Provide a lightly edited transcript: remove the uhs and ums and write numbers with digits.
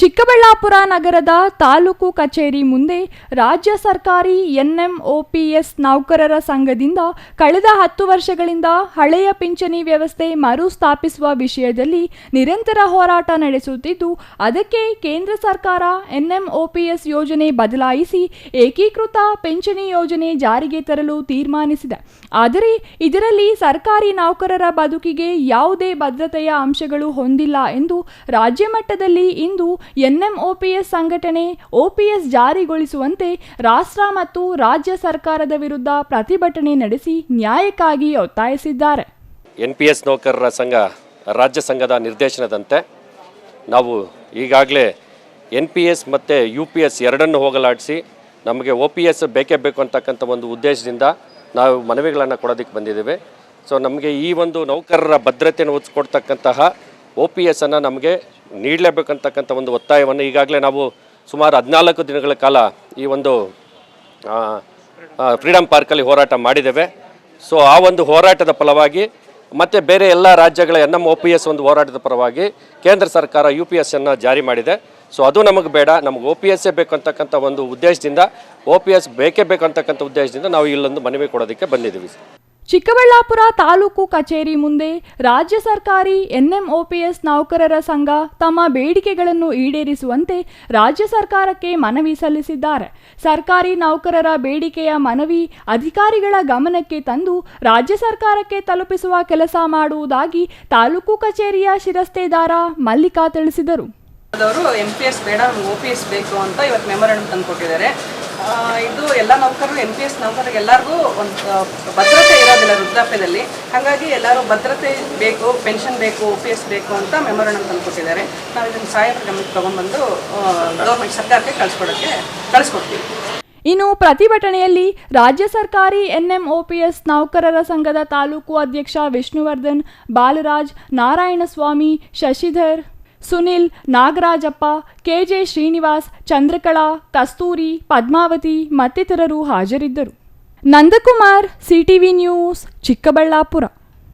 ಚಿಕ್ಕಬಳ್ಳಾಪುರ ನಗರದ ತಾಲೂಕು ಕಚೇರಿ ಮುಂದೆ ರಾಜ್ಯ ಸರ್ಕಾರಿ ಎನ್ಎಂಒಪಿಎಸ್ ನೌಕರರ ಸಂಘದಿಂದ ಕಳೆದ 10 ವರ್ಷಗಳಿಂದ ಹಳೆಯ ಪಿಂಚಣಿ ವ್ಯವಸ್ಥೆ ಮರುಸ್ಥಾಪಿಸುವ ವಿಷಯದಲ್ಲಿ ನಿರಂತರ ಹೋರಾಟ ನಡೆಸುತ್ತಿದ್ದು, ಅದಕ್ಕೆ ಕೇಂದ್ರ ಸರ್ಕಾರ ಎನ್ಎಂಒಪಿಎಸ್ ಯೋಜನೆ ಬದಲಾಯಿಸಿ ಏಕೀಕೃತ ಪಿಂಚಣಿ ಯೋಜನೆ ಜಾರಿಗೆ ತರಲು ತೀರ್ಮಾನಿಸಿದೆ. ಆದರೆ ಇದರಲ್ಲಿ ಸರ್ಕಾರಿ ನೌಕರರ ಬದುಕಿಗೆ ಯಾವುದೇ ಭದ್ರತೆಯ ಅಂಶಗಳು ಹೊಂದಿಲ್ಲ ಎಂದು ರಾಜ್ಯ ಮಟ್ಟದಲ್ಲಿ ಇಂದು ಎನ್ಎಂಒಪಿಎಸ್ ಸಂಘಟನೆ ಒಪಿಎಸ್ ಜಾರಿಗೊಳಿಸುವಂತೆ ರಾಷ್ಟ್ರ ಮತ್ತು ರಾಜ್ಯ ಸರ್ಕಾರದ ವಿರುದ್ಧ ಪ್ರತಿಭಟನೆ ನಡೆಸಿ ನ್ಯಾಯಕ್ಕಾಗಿ ಒತ್ತಾಯಿಸಿದ್ದಾರೆ. ಎನ್ಪಿಎಸ್ ನೌಕರರ ಸಂಘ ರಾಜ್ಯ ಸಂಘದ ನಿರ್ದೇಶನದಂತೆ ನಾವು ಈಗಾಗಲೇ ಎನ್ಪಿಎಸ್ ಮತ್ತು ಯುಪಿಎಸ್ ಎರಡನ್ನು ಹೋಗಲಾಡಿಸಿ ನಮಗೆ ಒಪಿಎಸ್ ಬೇಕೇ ಬೇಕು ಅಂತಕ್ಕಂಥ ಒಂದು ಉದ್ದೇಶದಿಂದ ನಾವು ಮನವಿಗಳನ್ನು ಕೊಡೋದಕ್ಕೆ ಬಂದಿದ್ದೇವೆ. ಸೊ ನಮಗೆ ಈ ಒಂದು ನೌಕರರ ಭದ್ರತೆಯನ್ನು ಒದಗಿಸಿಕೊಡ್ತಕ್ಕಂತಹ OPS ಅನ್ನು ನಮಗೆ ನೀಡಲೇಬೇಕಂತಕ್ಕಂಥ ಒಂದು ಒತ್ತಾಯವನ್ನು ಈಗಾಗಲೇ ನಾವು ಸುಮಾರು 14 ದಿನಗಳ ಕಾಲ ಈ ಒಂದು ಫ್ರೀಡಮ್ ಪಾರ್ಕಲ್ಲಿ ಹೋರಾಟ ಮಾಡಿದ್ದೇವೆ. ಸೊ ಆ ಒಂದು ಹೋರಾಟದ ಫಲವಾಗಿ ಮತ್ತು ಬೇರೆ ಎಲ್ಲ ರಾಜ್ಯಗಳ ಎನ್ಎಂಒಪಿಎಸ್ ಒಂದು ಹೋರಾಟದ ಪರವಾಗಿ ಕೇಂದ್ರ ಸರ್ಕಾರ UPS ಅನ್ನು ಜಾರಿ ಮಾಡಿದೆ. ಸೊ ಅದು ನಮಗೆ ಬೇಡ, ನಮಗೆ OPS ಬೇಕಂತಕ್ಕಂಥ ಒಂದು ಉದ್ದೇಶದಿಂದ OPS ಬೇಕೇ ಬೇಕಂತಕ್ಕಂಥ ಉದ್ದೇಶದಿಂದ ನಾವು ಇಲ್ಲೊಂದು ಮನವಿ ಕೊಡೋದಕ್ಕೆ ಬಂದಿದ್ದೀವಿ. ಚಿಕ್ಕಬಳ್ಳಾಪುರ ತಾಲೂಕು ಕಚೇರಿ ಮುಂದೆ ರಾಜ್ಯ ಸರ್ಕಾರಿ ಎನ್ಎಂಒಪಿಎಸ್ ನೌಕರರ ಸಂಘ ತಮ್ಮ ಬೇಡಿಕೆಗಳನ್ನು ಈಡೇರಿಸುವಂತೆ ರಾಜ್ಯ ಸರ್ಕಾರಕ್ಕೆ ಮನವಿ ಸಲ್ಲಿಸಿದ್ದಾರೆ. ಸರ್ಕಾರಿ ನೌಕರರ ಬೇಡಿಕೆಯ ಮನವಿ ಅಧಿಕಾರಿಗಳ ಗಮನಕ್ಕೆ ತಂದು ರಾಜ್ಯ ಸರ್ಕಾರಕ್ಕೆ ತಲುಪಿಸುವ ಕೆಲಸ ಮಾಡುವುದಾಗಿ ತಾಲೂಕು ಕಚೇರಿಯ ಶಿರಸ್ತೇದಾರ ಮಲ್ಲಿಕಾ ತಿಳಿಸಿದರು. MPS ಬೇಡ, OPS ಬೇಕು ಅಂತ ಇವತ್ತು ಮೆಮೊರಾಂಡಮ್ ತಂದು ಕೊಟ್ಟಿದ್ದಾರೆ. ಇದು ಎಲ್ಲ ನೌಕರರು NPS ನೌಕರರಿಗೆ ಎಲ್ಲರಿಗೂ ಒಂದು ಭದ್ರತೆ ಇರೋದಿಲ್ಲ ವೃದ್ಧಾಪ್ಯದಲ್ಲಿ. ಹಾಗಾಗಿ ಎಲ್ಲರೂ ಭದ್ರತೆ ಬೇಕು, ಪೆನ್ಷನ್ ಬೇಕು, OPS ಬೇಕು ಅಂತ ಮೆಮೊರಾಂಡಮ್ ತಂದು ಕೊಟ್ಟಿದ್ದಾರೆ. ನಾವು ಇದನ್ನು ಸಾಹೇಬರ ಗಮನಕ್ಕೆ ತಗೊಂಡ್ಬಂದು ಗೌರ್ಮೆಂಟ್ ಸರ್ಕಾರಕ್ಕೆ ಕಳಿಸ್ಕೊಡ್ತೀವಿ. ಇನ್ನು ಪ್ರತಿಭಟನೆಯಲ್ಲಿ ರಾಜ್ಯ ಸರ್ಕಾರಿ ಎನ್ಎಂಒಪಿಎಸ್ ನೌಕರರ ಸಂಘದ ತಾಲೂಕು ಅಧ್ಯಕ್ಷ ವಿಷ್ಣುವರ್ಧನ್, ಬಾಲರಾಜ್, ನಾರಾಯಣಸ್ವಾಮಿ, ಶಶಿಧರ್, ಸುನಿಲ್, ನಾಗರಾಜಪ್ಪ, ಕೆಜೆ ಶ್ರೀನಿವಾಸ್, ಚಂದ್ರಕಲಾ, ಕಸ್ತೂರಿ, ಪದ್ಮಾವತಿ ಮತ್ತಿತರರು ಹಾಜರಿದ್ದರು. Nandakumar, CTV news, Chikkaballapur.